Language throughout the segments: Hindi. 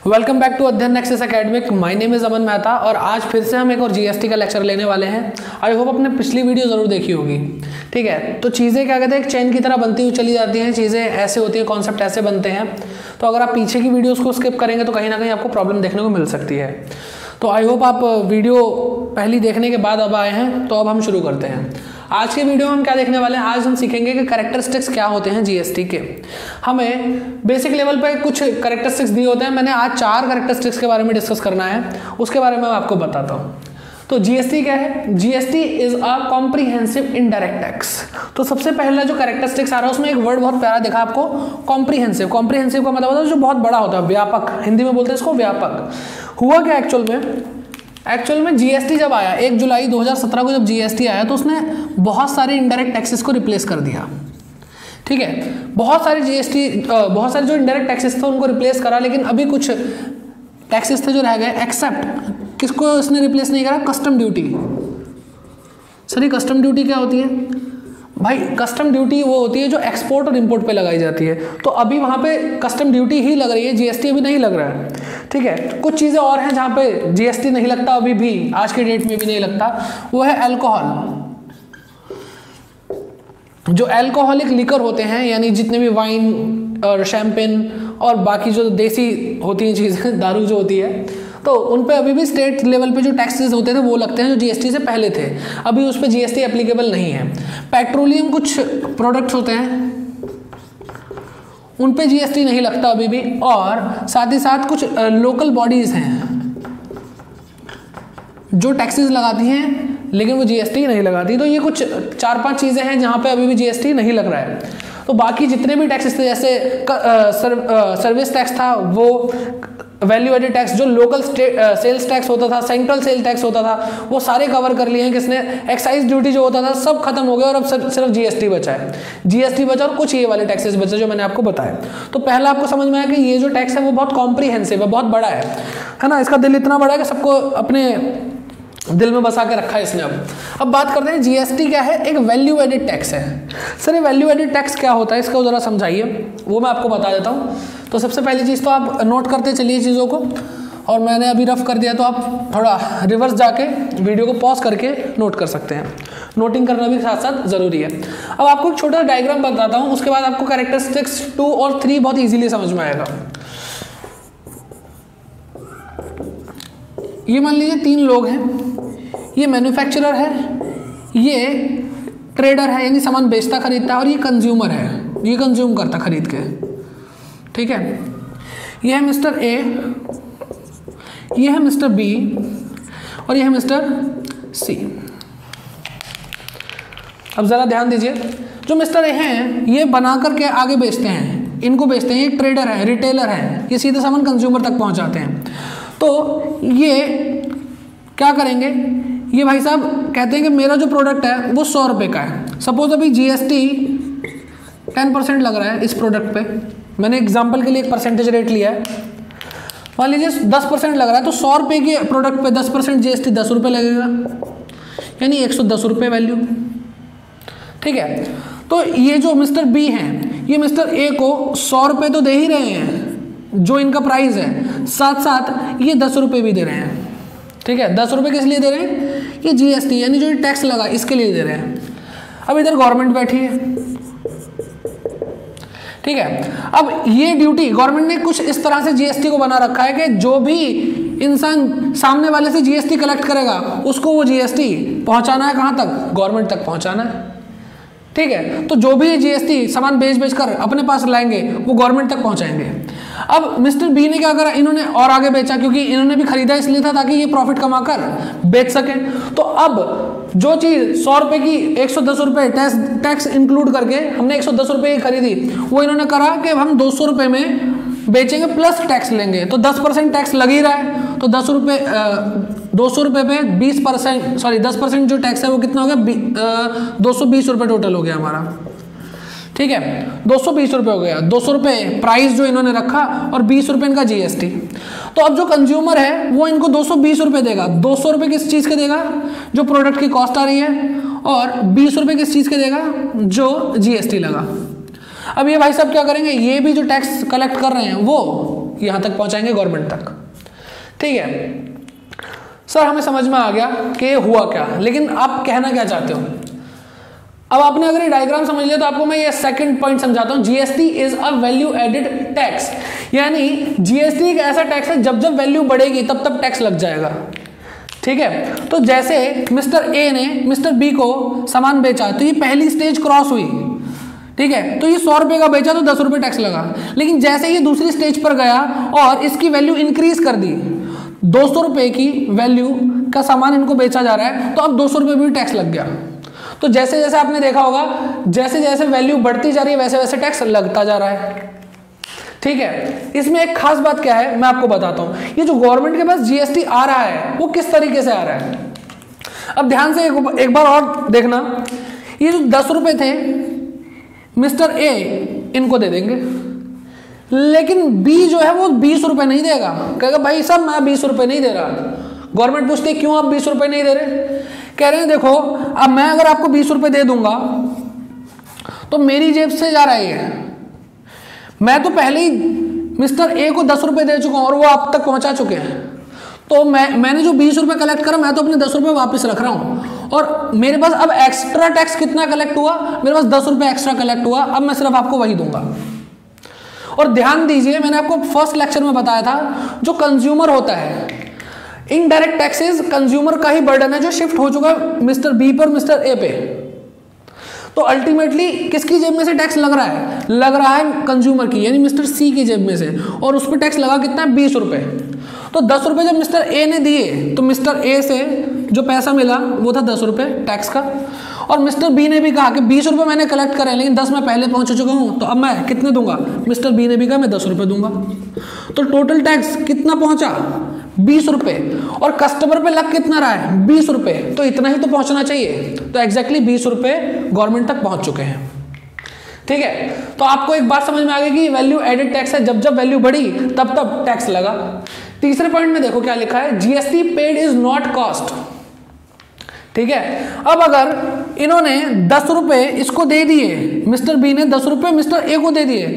Welcome back to Adhyayan nexus academic. My name is Aman Mehta और आज फिर से हम एक और जीएसटी का लेक्चर लेने वाले हैं। आई होप आपने पिछली वीडियो ज़रूर देखी होगी। ठीक है, तो चीज़ें क्या कहते हैं, एक चेन की तरह बनती हुई चली जाती हैं, चीज़ें ऐसे होती हैं, कॉन्सेप्ट ऐसे बनते हैं। तो अगर आप पीछे की वीडियोज़ को स्किप करेंगे तो कहीं ना कहीं आपको प्रॉब्लम देखने को मिल सकती है। तो आई होप आप वीडियो पहली देखने के बाद अब आए हैं। तो अब हम शुरू करते हैं। आज के वीडियो में हम क्या देखने वाले हैं, आज हम सीखेंगे कि कैरेक्टरिस्टिक्स क्या होते हैं जीएसटी के। हमें बेसिक लेवल पे कुछ कैरेक्टरिस्टिक्स दिए होते हैं। मैंने आज 4 कैरेक्टरिस्टिक्स के बारे में डिस्कस करना है, उसके बारे में मैं आपको बताता हूँ। तो जीएसटी क्या है? GST is a comprehensive indirect tax. तो सबसे पहला जो कैरेक्टरिस्टिक्स आ रहा है उसमें एक वर्ड बहुत प्यारा देखा आपको, कॉम्प्रिहेंसिव। कॉम्प्रिहेंसिव का मतलब होता है जो बहुत बड़ा होता है, व्यापक, हिंदी में बोलते हैं इसको व्यापक। हुआ क्या एक्चुअल में जीएसटी जब आया 1 जुलाई 2017 को, जब जीएसटी आया तो उसने बहुत सारे इनडायरेक्ट टैक्सेस को रिप्लेस कर दिया। ठीक है, बहुत सारे जो इनडायरेक्ट टैक्सेस थे उनको रिप्लेस करा, लेकिन अभी कुछ टैक्सेस थे जो रह गए। एक्सेप्ट किसको इसने रिप्लेस नहीं करा? Custom duty. सर ये कस्टम ड्यूटी क्या होती है भाई? कस्टम ड्यूटी वो होती है जो एक्सपोर्ट और इंपोर्ट पे लगाई जाती है। तो अभी वहाँ पे कस्टम ड्यूटी ही लग रही है, जीएसटी अभी नहीं लग रहा है। ठीक है, कुछ चीज़ें और हैं जहाँ पे जीएसटी नहीं लगता, अभी भी आज के डेट में भी नहीं लगता। वो है अल्कोहल। जो अल्कोहलिक लिकर होते हैं, यानी जितने भी वाइन और शैम्पेन और बाकी जो देसी होती हैं चीज़ें, दारू जो होती है, तो उन पे अभी भी स्टेट लेवल पे जो टैक्सेस होते थे वो लगते हैं जो जीएसटी से पहले थे। अभी उस पे जीएसटी एप्लीकेबल नहीं है। पेट्रोलियम कुछ प्रोडक्ट्स होते हैं उन पे जीएसटी नहीं लगता अभी भी। और साथ ही साथ कुछ लोकल बॉडीज़ हैं जो टैक्सेस लगाती हैं लेकिन वो जीएसटी नहीं लगाती। तो ये कुछ 4-5 चीज़ें हैं जहाँ पे अभी भी जीएसटी नहीं लग रहा है। तो बाकी जितने भी टैक्सेस थे, जैसे सर्विस टैक्स था, वो वैल्यू एडेड टैक्स, जो लोकल सेल्स टैक्स होता था, सेंट्रल सेल टैक्स होता था, वो सारे कवर कर लिए हैं किसने? एक्साइज ड्यूटी जो होता था सब खत्म हो गया और अब सिर्फ जीएसटी बचा है। जीएसटी बचा और कुछ ये वाले टैक्सेस बचे जो मैंने आपको बताया। तो पहला आपको समझ में आया कि ये जो टैक्स है वो बहुत कॉम्प्रिहेंसिव है, बहुत बड़ा है ना। इसका दिल इतना बड़ा है कि सबको अपने दिल में बसा के रखा है इसने। अब बात करते हैं जीएसटी क्या है। एक वैल्यू एडेड टैक्स है। सर ये वैल्यू एडेड टैक्स क्या होता है, इसको ज़रा समझाइए, वो मैं आपको बता देता हूँ। तो सबसे पहली चीज़ तो आप नोट करते चलिए चीज़ों को, और मैंने अभी रफ कर दिया तो आप थोड़ा रिवर्स जाके वीडियो को पॉज करके नोट कर सकते हैं। नोटिंग करना भी साथ साथ ज़रूरी है। अब आपको एक छोटा डायग्राम बताता हूँ, उसके बाद आपको कैरेक्टरिस्टिक्स 2 और 3 बहुत ईजिली समझ में आएगा। ये मान लीजिए 3 लोग हैं, ये मैन्युफैक्चरर है, ये ट्रेडर है यानी सामान बेचता खरीदता है, और ये कंज्यूमर है, ये कंज्यूम करता खरीद के। ठीक है, ये है मिस्टर ए, ये है मिस्टर बी और ये है मिस्टर सी। अब ज़रा ध्यान दीजिए, जो मिस्टर ए हैं ये बना करके आगे बेचते हैं, इनको बेचते हैं। एक ट्रेडर है, रिटेलर है, ये सीधे सामान कंज्यूमर तक पहुंचाते हैं। तो ये क्या करेंगे, ये भाई साहब कहते हैं कि मेरा जो प्रोडक्ट है वो 100 रुपये का है। सपोज अभी जीएसटी 10% लग रहा है इस प्रोडक्ट पे, मैंने एग्जांपल के लिए एक परसेंटेज रेट लिया है। मान लीजिए 10% लग रहा है, तो 100 रुपये के प्रोडक्ट पे 10% जीएसटी 10 रुपये लगेगा, यानी 110 रुपये वैल्यू। ठीक है, तो ये जो मिस्टर बी हैं, ये मिस्टर ए को 100 रुपये तो दे ही रहे हैं जो इनका प्राइस है, साथ साथ ये 10 रुपये भी दे रहे हैं। ठीक है, 10 रुपये किस लिए दे रहे हैं? ये जीएसटी यानी जो टैक्स लगा इसके लिए दे रहे हैं। अब इधर गवर्नमेंट बैठी है। ठीक है, अब ये ड्यूटी गवर्नमेंट ने कुछ इस तरह से जीएसटी को बना रखा है कि जो भी इंसान सामने वाले से जीएसटी कलेक्ट करेगा उसको वो जीएसटी पहुंचाना है कहाँ तक? गवर्नमेंट तक पहुंचाना है। ठीक है, तो जो भी जीएसटी सामान बेच कर अपने पास लाएंगे वो गवर्नमेंट तक पहुंचाएंगे। अब मिस्टर बी ने क्या करा, इन्होंने और आगे बेचा, क्योंकि इन्होंने भी खरीदा इसलिए था ताकि ये प्रॉफिट कमाकर बेच सके। तो अब जो चीज़ 100 रुपये की 110 रुपये टैक्स इंक्लूड करके हमने 110 रुपये की खरीदी, वो इन्होंने करा कि हम 200 रुपये में बेचेंगे प्लस टैक्स लेंगे। तो 10% टैक्स लग ही रहा है, तो 200 रुपये पे 20%, सॉरी 10% जो टैक्स है वो कितना हो गया? 220 रुपये टोटल हो गया हमारा। ठीक है, 220 रुपये हो गया। 200 रुपये प्राइस जो इन्होंने रखा और 20 रुपये इनका जीएसटी। तो अब जो कंज्यूमर है वो इनको 220 रुपये देगा। 200 रुपये किस चीज़ के देगा? जो प्रोडक्ट की कॉस्ट आ रही है, और 20 रुपये किस चीज़ के देगा? जो जीएसटी लगा। अब ये भाई साहब क्या करेंगे, ये भी जो टैक्स कलेक्ट कर रहे हैं वो यहाँ तक पहुँचाएंगे गवर्नमेंट तक। ठीक है सर, हमें समझ में आ गया कि हुआ क्या, लेकिन आप कहना क्या चाहते हो। अब आपने अगर ये डायग्राम समझ लिया तो आपको मैं ये सेकंड पॉइंट समझाता हूँ। GST is a value added tax, यानी जीएसटी एक ऐसा टैक्स है जब जब वैल्यू बढ़ेगी तब तब टैक्स लग जाएगा। ठीक है, तो जैसे मिस्टर ए ने मिस्टर बी को सामान बेचा तो ये पहली स्टेज क्रॉस हुई। ठीक है, तो ये 100 रुपये का बेचा तो 10 रुपये टैक्स लगा, लेकिन जैसे ये दूसरी स्टेज पर गया और इसकी वैल्यू इंक्रीज कर दी, 200 रुपये की वैल्यू का सामान इनको बेचा जा रहा है, तो अब 200 रुपये भी टैक्स लग गया। तो जैसे जैसे आपने देखा होगा, जैसे जैसे वैल्यू बढ़ती जा रही है वैसे वैसे टैक्स लगता जा रहा है। ठीक है, इसमें एक खास बात क्या है मैं आपको बताता हूं। ये जो गवर्नमेंट के पास जीएसटी आ रहा है वो किस तरीके से आ रहा है, अब ध्यान से एक बार और देखना। ये जो 10 रुपये थे मिस्टर ए इनको दे देंगे, लेकिन बी जो है वो 20 रुपये नहीं देगा। कहेगा भाई साहब मैं 20 रुपये नहीं दे रहा। गवर्नमेंट पूछती है क्यों आप 20 रुपये नहीं दे रहे। कह रहे हैं देखो अब मैं अगर आपको 20 रुपये दे दूंगा तो मेरी जेब से जा रहा है, मैं तो पहले ही मिस्टर ए को 10 रुपये दे चुका हूं और वो आप तक पहुंचा चुके हैं, तो मैंने जो 20 रुपये कलेक्ट करा मैं तो अपने 10 रुपये वापस रख रहा हूं, और मेरे पास अब एक्स्ट्रा टैक्स कितना कलेक्ट हुआ, मेरे पास 10 रुपये एक्स्ट्रा कलेक्ट हुआ, अब मैं सिर्फ आपको वही दूंगा। और ध्यान दीजिए मैंने आपको फर्स्ट लेक्चर में बताया था, जो कंज्यूमर होता है इनडायरेक्ट टैक्सेस कंज्यूमर का ही बर्डन है जो शिफ्ट हो चुका है मिस्टर बी पर मिस्टर ए पे। तो अल्टीमेटली किसकी जेब में से टैक्स लग रहा है, लग रहा है कंज्यूमर की, यानी मिस्टर सी की जेब में से, और उस पर टैक्स लगा कितना है 20 रुपये। तो 10 रुपये जब मिस्टर ए ने दिए तो मिस्टर ए से जो पैसा मिला वो था 10 रुपये टैक्स का, और मिस्टर बी ने भी कहा कि 20 रुपये मैंने कलेक्ट करे लेकिन 10 मैं पहले पहुंच चुका हूं, तो अब मैं कितने दूंगा। मिस्टर बी ने भी कहा मैं 10 रुपये दूंगा, तो टोटल टैक्स कितना पहुंचा 20 रुपये, और कस्टमर पे लग कितना रहा है 20 रुपये, तो इतना ही तो पहुंचना चाहिए। तो एग्जैक्टली 20 रुपये गवर्नमेंट तक पहुंच चुके हैं। ठीक है, तो आपको एक बात समझ में आ गई कि वैल्यू एडेड टैक्स है, जब जब वैल्यू बढ़ी तब तब टैक्स लगा। तीसरे पॉइंट में देखो क्या लिखा है, GST paid is not cost. ठीक है, अब अगर इन्होंने 10 रुपये इसको दे दिए, मिस्टर बी ने 10 रुपये मिस्टर ए को दे दिए,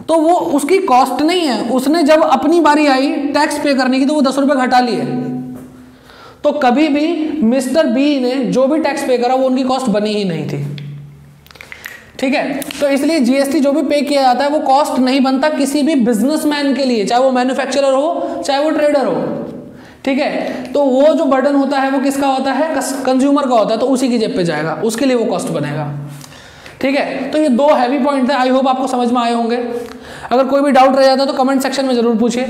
तो वो उसकी कॉस्ट नहीं है, उसने जब अपनी बारी आई टैक्स पे करने की तो वो 10 रुपये घटा लिए, तो कभी भी मिस्टर बी ने जो भी टैक्स पे करा वो उनकी कॉस्ट बनी ही नहीं थी। ठीक है, तो इसलिए जीएसटी जो भी पे किया जाता है वो कॉस्ट नहीं बनता किसी भी बिजनेसमैन के लिए, चाहे वो मैन्युफैक्चरर हो चाहे वो ट्रेडर हो। ठीक है, तो वो जो बर्डन होता है वो किसका होता है, कंज्यूमर का होता है, तो उसी की जेब पे जाएगा, उसके लिए वो कॉस्ट बनेगा। ठीक है, तो ये 2 हैवी पॉइंट थे, आई होप आपको समझ में आए होंगे। अगर कोई भी डाउट रह जाता है तो कमेंट सेक्शन में जरूर पूछिए।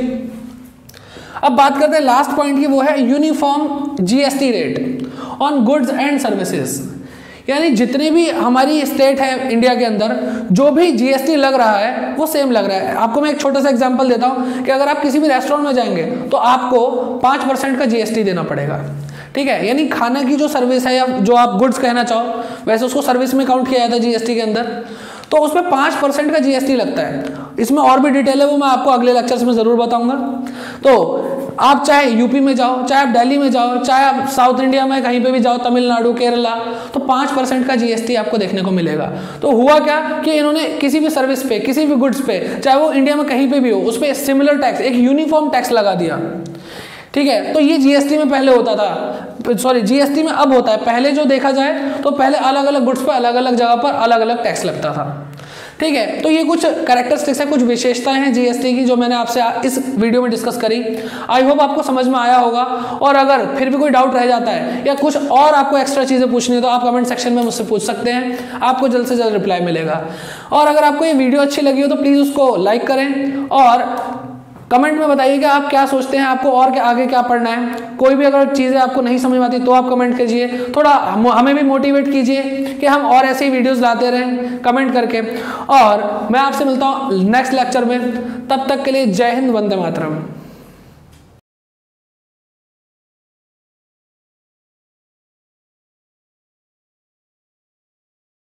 अब बात करते हैं लास्ट पॉइंट की, वो है uniform GST rate on goods and services, यानी जितने भी हमारी स्टेट है इंडिया के अंदर जो भी जीएसटी लग रहा है वो सेम लग रहा है। आपको मैं एक छोटा सा एग्जांपल देता हूं कि अगर आप किसी भी रेस्टोरेंट में जाएंगे तो आपको 5% का जीएसटी देना पड़ेगा। ठीक है, यानी खाना की जो सर्विस है या जो आप गुड्स कहना चाहो वैसे उसको सर्विस में काउंट किया जाता है जीएसटी के अंदर, तो उसमें 5% का जीएसटी लगता है। इसमें और भी डिटेल है वो मैं आपको अगले लेक्चर्स में जरूर बताऊंगा। तो आप चाहे यूपी में जाओ, चाहे आप दिल्ली में जाओ, चाहे आप साउथ इंडिया में कहीं पे भी जाओ, तमिलनाडु केरला, तो 5% का जीएसटी आपको देखने को मिलेगा। तो हुआ क्या कि इन्होंने किसी भी सर्विस पे, किसी भी गुड्स पे, चाहे वो इंडिया में कहीं पे भी हो, उस पर सिमिलर टैक्स, एक यूनिफॉर्म टैक्स लगा दिया। ठीक है, तो ये जीएसटी में पहले होता था, सॉरी जीएसटी में अब होता है, पहले जो देखा जाए तो पहले अलग अलग गुड्स पर अलग अलग जगह पर अलग अलग टैक्स लगता था। ठीक है, तो ये कुछ कैरेक्टरिस्टिक्स है, कुछ विशेषताएं हैं जीएसटी की जो मैंने आपसे इस वीडियो में डिस्कस करी। आई होप आपको समझ में आया होगा, और अगर फिर भी कोई डाउट रह जाता है या कुछ और आपको एक्स्ट्रा चीज़ें पूछनी है तो आप कमेंट सेक्शन में मुझसे पूछ सकते हैं, आपको जल्द से जल्द रिप्लाई मिलेगा। और अगर आपको ये वीडियो अच्छी लगी हो तो प्लीज़ उसको लाइक करें और कमेंट में बताइए कि आप क्या सोचते हैं, आपको और क्या आगे क्या पढ़ना है। कोई भी अगर चीज़ें आपको नहीं समझ में आती तो आप कमेंट कीजिए, थोड़ा हमें भी मोटिवेट कीजिए कि हम और ऐसे ही वीडियोस लाते रहें कमेंट करके। और मैं आपसे मिलता हूँ नेक्स्ट लेक्चर में, तब तक के लिए जय हिंद, वंदे मातरम।